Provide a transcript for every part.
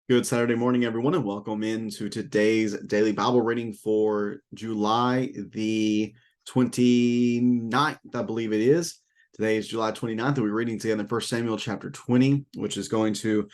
Good Saturday morning, everyone, and welcome into today's daily Bible reading for July the 29th, I believe it is. Today is July 29th, and we're reading together 1 Samuel chapter 20, which is going to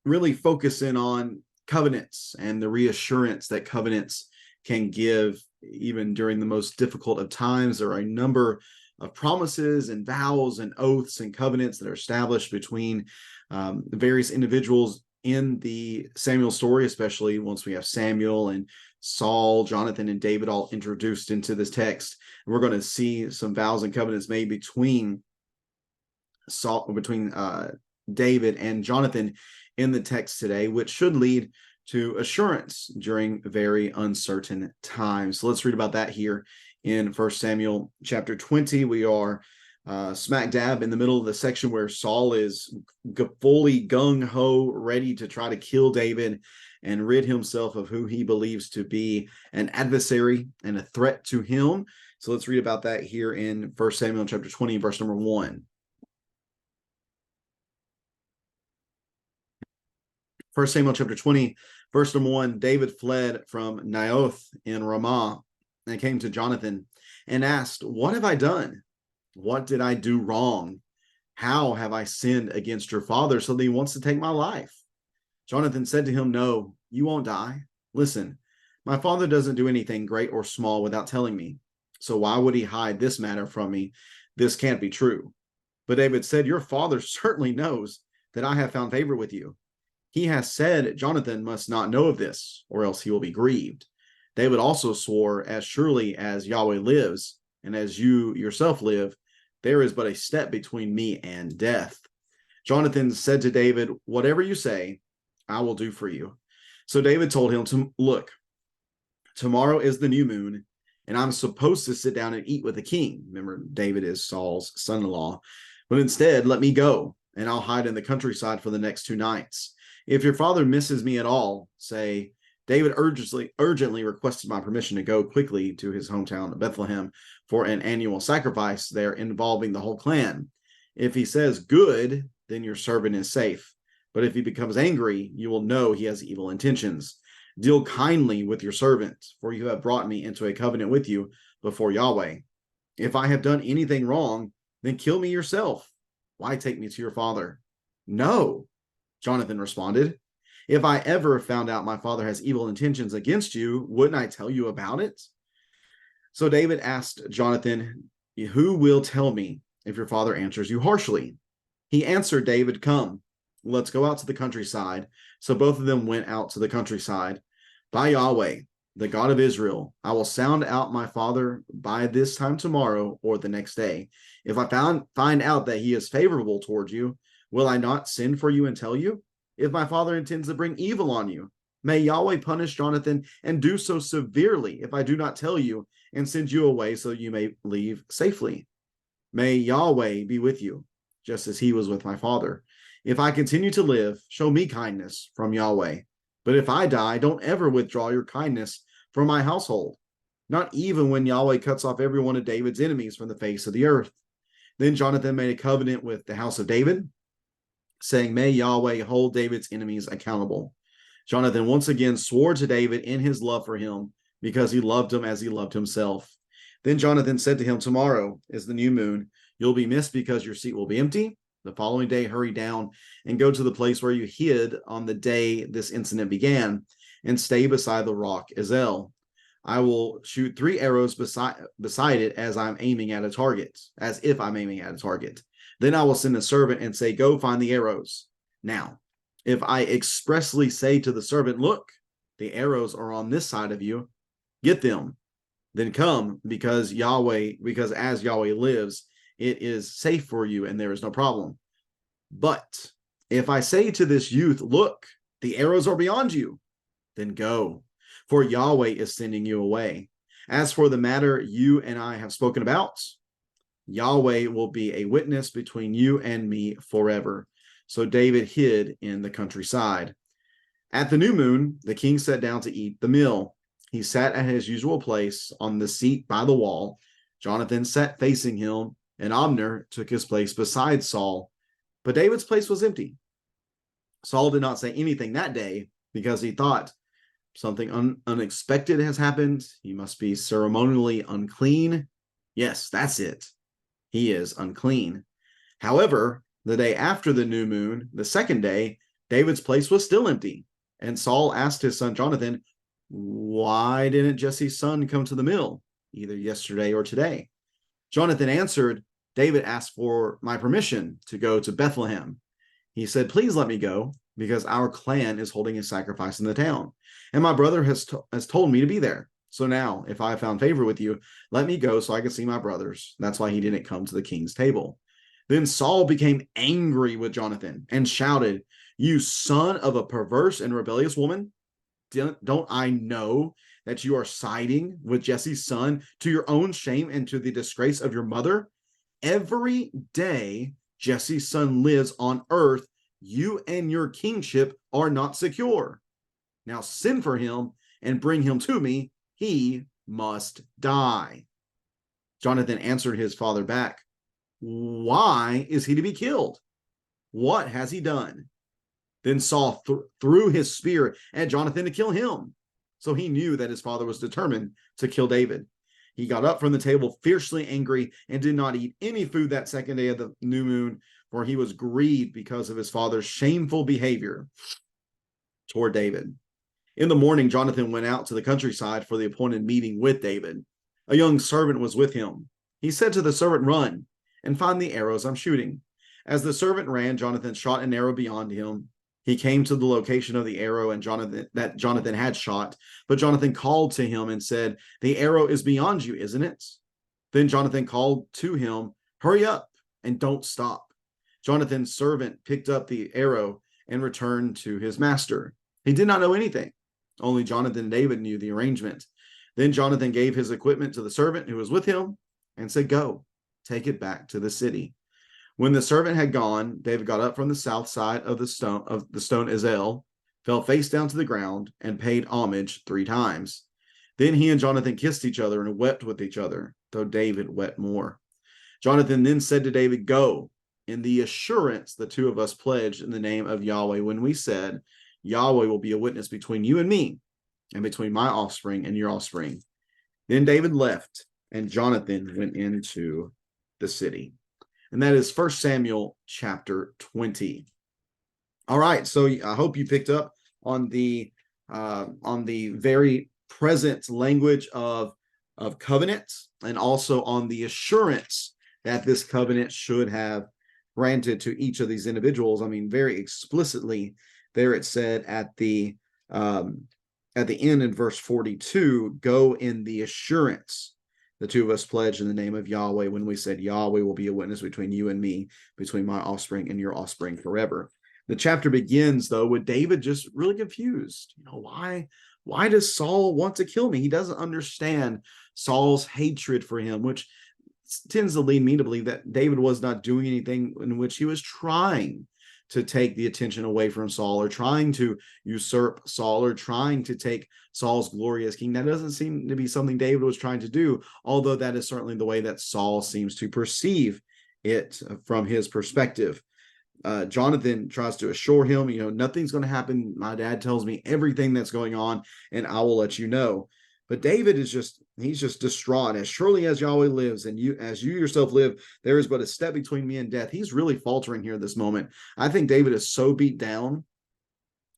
really focus in on covenants and the reassurance that covenants can give even during the most difficult of times. There are a number of promises and vows and oaths and covenants that are established between various individuals in the Samuel story, especially once we have Samuel and Saul, Jonathan, and David all introduced into this text. We're going to see some vows and covenants made between David and Jonathan in the text today, which should lead to assurance during very uncertain times. So let's read about that here in 1 Samuel chapter 20. We are smack dab in the middle of the section where Saul is fully gung-ho, ready to try to kill David and rid himself of who he believes to be an adversary and a threat to him. So let's read about that here in 1 Samuel chapter 20, verse number 1. 1 Samuel chapter 20, verse number 1, David fled from Naioth in Ramah and came to Jonathan and asked, "What have I done? What did I do wrong? How have I sinned against your father so that he wants to take my life?" Jonathan said to him, "No, you won't die. Listen, my father doesn't do anything great or small without telling me. So why would he hide this matter from me? This can't be true." But David said, "Your father certainly knows that I have found favor with you. He has said Jonathan must not know of this, or else he will be grieved." David also swore, "As surely as Yahweh lives, and as you yourself live, there is but a step between me and death." Jonathan said to David, "Whatever you say, I will do for you." So David told him, "Look, tomorrow is the new moon, and I'm supposed to sit down and eat with the king." Remember, David is Saul's son-in-law. "But instead, let me go, and I'll hide in the countryside for the next 2 nights. If your father misses me at all, say, 'David urgently requested my permission to go quickly to his hometown of Bethlehem for an annual sacrifice there involving the whole clan.' If he says, 'Good,' then your servant is safe. But if he becomes angry, you will know he has evil intentions. Deal kindly with your servant, for you have brought me into a covenant with you before Yahweh. If I have done anything wrong, then kill me yourself. Why take me to your father?" "No," Jonathan responded. "If I ever found out my father has evil intentions against you, wouldn't I tell you about it?" So David asked Jonathan, "Who will tell me if your father answers you harshly?" He answered David, "Come, let's go out to the countryside." So both of them went out to the countryside. "By Yahweh, the God of Israel, I will sound out my father by this time tomorrow or the next day. If I find out that he is favorable towards you, will I not send for you and tell you? If my father intends to bring evil on you, may Yahweh punish Jonathan and do so severely if I do not tell you and send you away so you may leave safely. May Yahweh be with you, just as he was with my father. If I continue to live, show me kindness from Yahweh. But if I die, don't ever withdraw your kindness from my household, not even when Yahweh cuts off every one of David's enemies from the face of the earth." Then Jonathan made a covenant with the house of David, saying, "May Yahweh hold David's enemies accountable." Jonathan once again swore to David in his love for him, because he loved him as he loved himself. Then Jonathan said to him, "Tomorrow is the new moon. You'll be missed because your seat will be empty. The following day, hurry down and go to the place where you hid on the day this incident began, and stay beside the rock Ezel. I will shoot 3 arrows beside it as if I'm aiming at a target. Then I will send a servant and say, 'Go find the arrows.' Now, if I expressly say to the servant, 'Look, the arrows are on this side of you, get them,' then come, because as Yahweh lives, it is safe for you and there is no problem. But if I say to this youth, 'Look, the arrows are beyond you,' then go, for Yahweh is sending you away. As for the matter you and I have spoken about, Yahweh will be a witness between you and me forever." So David hid in the countryside. At the new moon, the king sat down to eat the meal. He sat at his usual place on the seat by the wall. Jonathan sat facing him, and Abner took his place beside Saul. But David's place was empty. Saul did not say anything that day because he thought something unexpected has happened. He must be ceremonially unclean. Yes, that's it. He is unclean. However, the day after the new moon, the second day, David's place was still empty. And Saul asked his son Jonathan, why didn't Jesse's son come to the mill, either yesterday or today? Jonathan answered, David asked for my permission to go to Bethlehem. He said, please let me go, because our clan is holding a sacrifice in the town, and my brother has told me to be there. So now, if I have found favor with you, let me go so I can see my brothers. That's why he didn't come to the king's table. Then Saul became angry with Jonathan and shouted, you son of a perverse and rebellious woman, don't I know that you are siding with Jesse's son to your own shame and to the disgrace of your mother? Every day Jesse's son lives on earth, you and your kingship are not secure. Now send for him and bring him to me. He must die. Jonathan answered his father back, why is he to be killed? What has he done? Then Saul threw his spear at Jonathan to kill him. So he knew that his father was determined to kill David. He got up from the table fiercely angry and did not eat any food that second day of the new moon, for he was grieved because of his father's shameful behavior toward David. In the morning, Jonathan went out to the countryside for the appointed meeting with David. A young servant was with him. He said to the servant, run and find the arrows I'm shooting. As the servant ran, Jonathan shot an arrow beyond him. He came to the location of the arrow and Jonathan had shot, but Jonathan called to him and said, the arrow is beyond you, isn't it? Then Jonathan called to him, hurry up and don't stop. Jonathan's servant picked up the arrow and returned to his master. He did not know anything. Only Jonathan and David knew the arrangement. Then Jonathan gave his equipment to the servant who was with him and said, go, take it back to the city. When the servant had gone, David got up from the south side of the stone Ezel, fell face down to the ground, and paid homage 3 times. Then he and Jonathan kissed each other and wept with each other, though David wept more. Jonathan then said to David, go, in the assurance the two of us pledged in the name of Yahweh when we said, Yahweh will be a witness between you and me, and between my offspring and your offspring. Then David left, and Jonathan went into the city. And that is 1 Samuel chapter 20. All right, so I hope you picked up on the very present language of covenant, and also on the assurance that this covenant should have granted to each of these individuals. I mean, very explicitly there it said at the end in verse 42, go in the assurance. The two of us pledged in the name of Yahweh when we said, Yahweh will be a witness between you and me, between my offspring and your offspring forever. The chapter begins, though, with David just really confused. Why does Saul want to kill me? He doesn't understand Saul's hatred for him, which tends to lead me to believe that David was not doing anything in which he was trying to take the attention away from Saul, or trying to usurp Saul, or trying to take Saul's glory as king. That doesn't seem to be something David was trying to do, although that is certainly the way that Saul seems to perceive it from his perspective. Jonathan tries to assure him, nothing's going to happen. My dad tells me everything that's going on, and I will let you know. But David he's just distraught. As surely as Yahweh lives, and as you yourself live, there is but a step between me and death. He's really faltering here at this moment. I think David is so beat down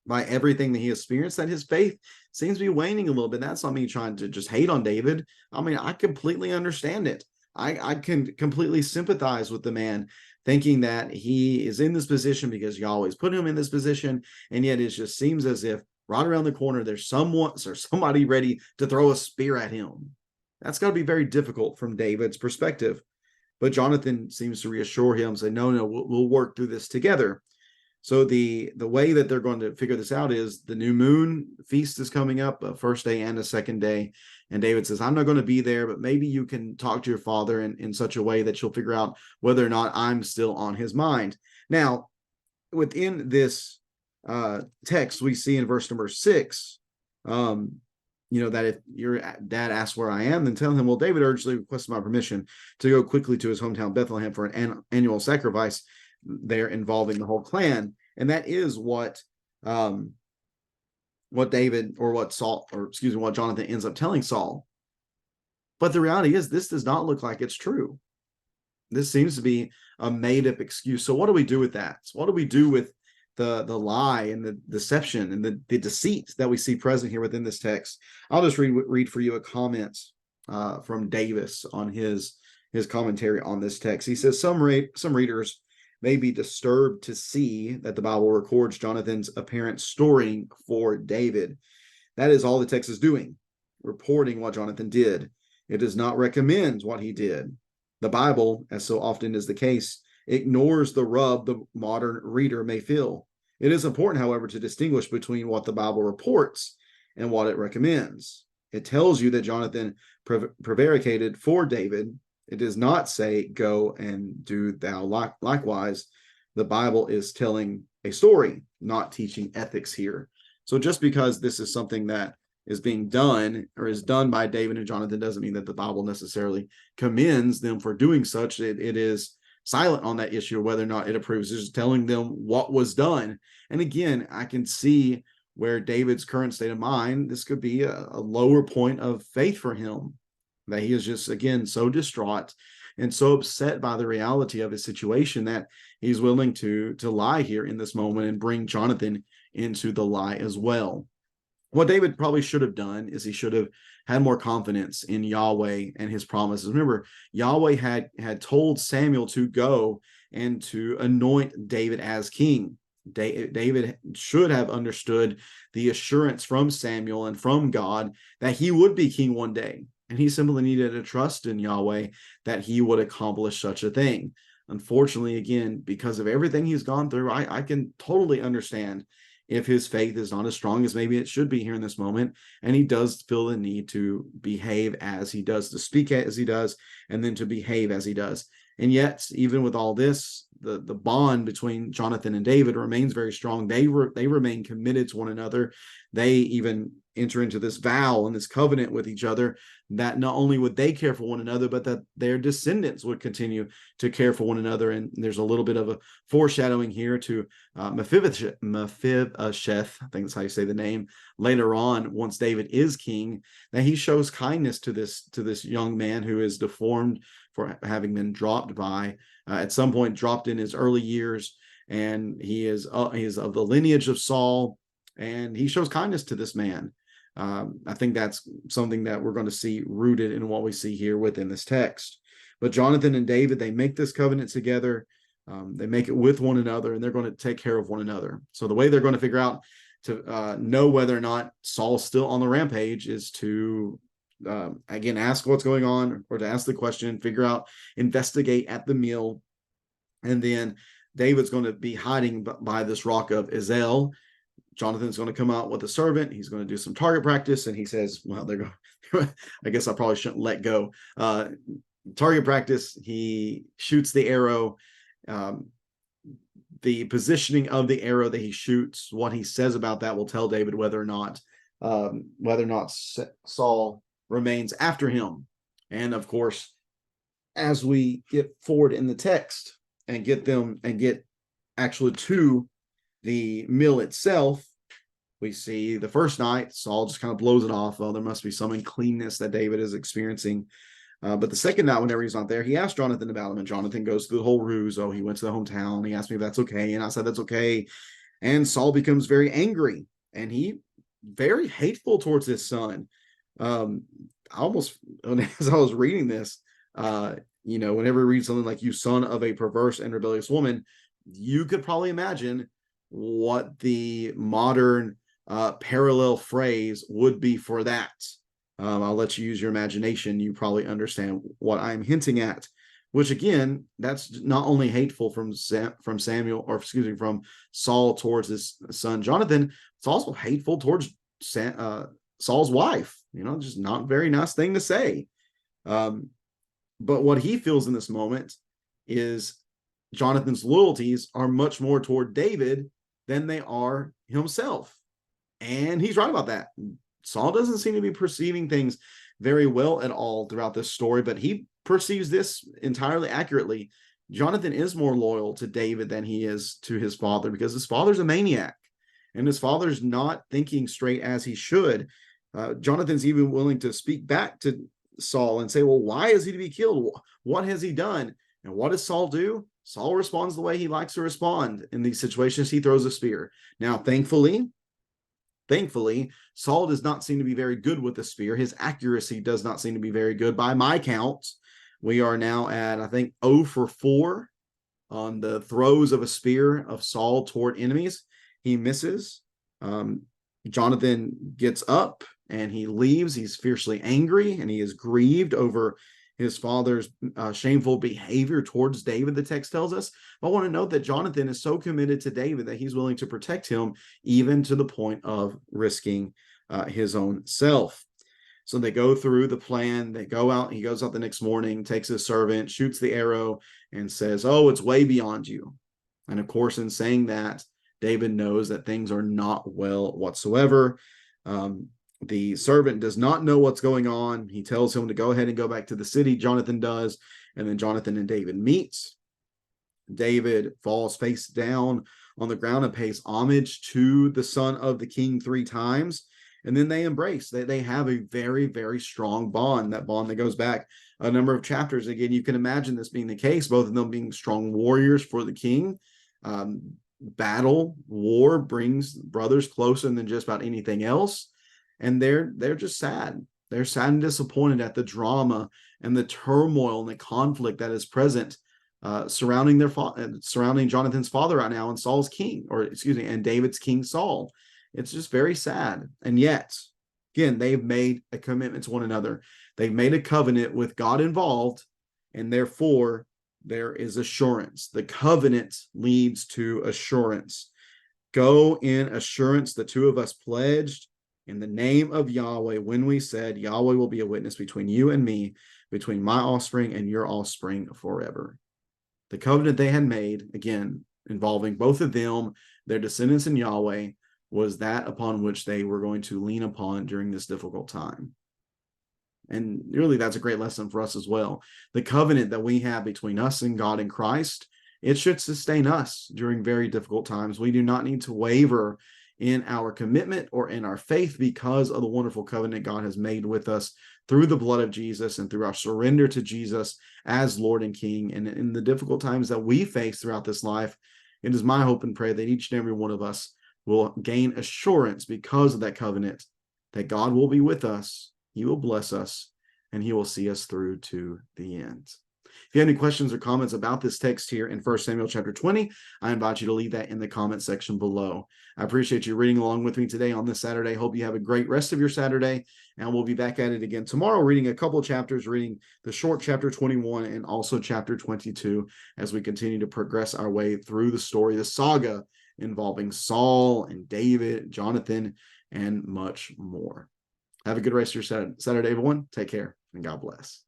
by everything that he experienced that his faith seems to be waning a little bit. That's not me trying to just hate on David. I mean, I completely understand it. I can completely sympathize with the man, thinking that he is in this position because Yahweh's put him in this position, and yet it just seems as if right around the corner, there's somebody ready to throw a spear at him. That's got to be very difficult from David's perspective. But Jonathan seems to reassure him, say, no, we'll work through this together. So the way that they're going to figure this out is the new moon feast is coming up, a first day and a second day. And David says, I'm not going to be there, but maybe you can talk to your father in such a way that you'll figure out whether or not I'm still on his mind. Now, within this text, we see in verse number 6, that if your dad asks where I am, then tell him, well, David urgently requested my permission to go quickly to his hometown Bethlehem for an annual sacrifice there involving the whole clan. And that is what David, or what Saul, or excuse me, what Jonathan ends up telling Saul. But the reality is, this does not look like it's true. This seems to be a made-up excuse. So what do we do with that? So what do we do with the lie and the deception and the deceit that we see present here within this text? I'll just read for you a comment from Davis on his commentary on this text. He says, some readers may be disturbed to see that the Bible records Jonathan's apparent storing for David. That is all the text is doing, reporting what Jonathan did. It does not recommend what he did. The Bible, as so often is the case, ignores the rub the modern reader may feel. It is important, however, to distinguish between what the Bible reports and what it recommends. It tells you that Jonathan prevaricated for David. It does not say, go and do thou likewise. The Bible is telling a story, not teaching ethics here. So just because this is something that is being done or is done by David and Jonathan doesn't mean that the Bible necessarily commends them for doing such. It is silent on that issue of whether or not it approves. It's just telling them what was done. And again, I can see where David's current state of mind, this could be a lower point of faith for him, that he is just, again, so distraught and so upset by the reality of his situation that he's willing to lie here in this moment and bring Jonathan into the lie as well. What David probably should have done is he should have had more confidence in Yahweh and his promises. Remember, Yahweh had told Samuel to go and to anoint David as king. David should have understood the assurance from Samuel and from God that he would be king one day. And he simply needed to trust in Yahweh that he would accomplish such a thing. Unfortunately, again, because of everything he's gone through, I can totally understand if his faith is not as strong as maybe it should be here in this moment, and he does feel the need to behave as he does, to speak as he does, and then to behave as he does. And yet, even with all this, the bond between Jonathan and David remains very strong. They remain committed to one another. They even enter into this vow and this covenant with each other that not only would they care for one another, but that their descendants would continue to care for one another. And there's a little bit of a foreshadowing here to Mephibosheth, I think that's how you say the name, later on, once David is king, that he shows kindness to this young man who is deformed for having been dropped by, at some point dropped in his early years, and he is of the lineage of Saul, and he shows kindness to this man. I think that's something that we're going to see rooted in what we see here within this text. But Jonathan and David, they make this covenant together. They make it with one another, and they're going to take care of one another. So the way they're going to figure out to know whether or not Saul's still on the rampage is to, again, ask what's going on, or to ask the question, figure out, investigate at the meal. And then David's going to be hiding by this rock of Ezel. Jonathan's going to come out with a servant. He's going to do some target practice. And he says, well, they're going, I guess I probably shouldn't let go. Target practice. He shoots the arrow. The positioning of the arrow that he shoots, what he says about that will tell David whether or not Saul remains after him. And of course, as we get forward in the text and get actually to the meal itself, we see the first night, Saul just kind of blows it off. Oh, there must be some uncleanness that David is experiencing. But the second night, whenever he's not there, he asked Jonathan about him, and Jonathan goes through the whole ruse. Oh, he went to the hometown. He asked me if that's okay, and I said that's okay. And Saul becomes very angry, and he very hateful towards his son. Almost, as I was reading this, whenever you read something like "you son of a perverse and rebellious woman," you could probably imagine what the modern parallel phrase would be for that. I'll let you use your imagination. You probably understand what I'm hinting at, which again, that's not only hateful from Samuel, or excuse me, from Saul towards his son Jonathan. It's also hateful towards Saul's wife. Just not a very nice thing to say. But what he feels in this moment is Jonathan's loyalties are much more toward David than they are himself. And he's right about that. Saul doesn't seem to be perceiving things very well at all throughout this story, but he perceives this entirely accurately. Jonathan is more loyal to David than he is to his father, because his father's a maniac and his father's not thinking straight as he should. Jonathan's even willing to speak back to Saul and say, well, why is he to be killed? What has he done? And what does Saul do? Saul responds the way he likes to respond in these situations. He throws a spear. Now, thankfully, Saul does not seem to be very good with the spear. His accuracy does not seem to be very good. By my count, we are now at, I think, 0 for 4 on the throws of a spear of Saul toward enemies. He misses. Jonathan gets up and he leaves. He's fiercely angry and he is grieved over his father's shameful behavior towards David, the text tells us. I want to note that Jonathan is so committed to David that he's willing to protect him, even to the point of risking his own self. So they go through the plan. They go out. He goes out the next morning, takes his servant, shoots the arrow, and says, oh, it's way beyond you. And of course, in saying that, David knows that things are not well whatsoever. The servant does not know what's going on. He tells him to go ahead and go back to the city. Jonathan does. And then Jonathan and David meets. David falls face down on the ground and pays homage to the son of the king 3 times. And then they embrace. They have a very, very strong bond, that bond that goes back a number of chapters. Again, you can imagine this being the case, both of them being strong warriors for the king. War brings brothers closer than just about anything else. And they're just sad. They're sad and disappointed at the drama and the turmoil and the conflict that is present surrounding Jonathan's father right now, and Saul's king, and David's king Saul. It's just very sad. And yet, again, they've made a commitment to one another. They've made a covenant with God involved, and therefore there is assurance. The covenant leads to assurance. Go in assurance, the 2 of us pledged in the name of Yahweh, when we said, Yahweh will be a witness between you and me, between my offspring and your offspring forever. The covenant they had made, again, involving both of them, their descendants and Yahweh, was that upon which they were going to lean upon during this difficult time. And really, that's a great lesson for us as well. The covenant that we have between us and God in Christ, it should sustain us during very difficult times. We do not need to waver in our commitment or in our faith, because of the wonderful covenant God has made with us through the blood of Jesus and through our surrender to Jesus as Lord and King. And in the difficult times that we face throughout this life, it is my hope and prayer that each and every one of us will gain assurance because of that covenant, that God will be with us, he will bless us, and he will see us through to the end. If you have any questions or comments about this text here in 1 Samuel chapter 20, I invite you to leave that in the comment section below. I appreciate you reading along with me today on this Saturday. Hope you have a great rest of your Saturday, and we'll be back at it again tomorrow, reading a couple of chapters, reading the short chapter 21 and also chapter 22, as we continue to progress our way through the story, the saga involving Saul and David, Jonathan, and much more. Have a good rest of your Saturday, everyone. Take care, and God bless.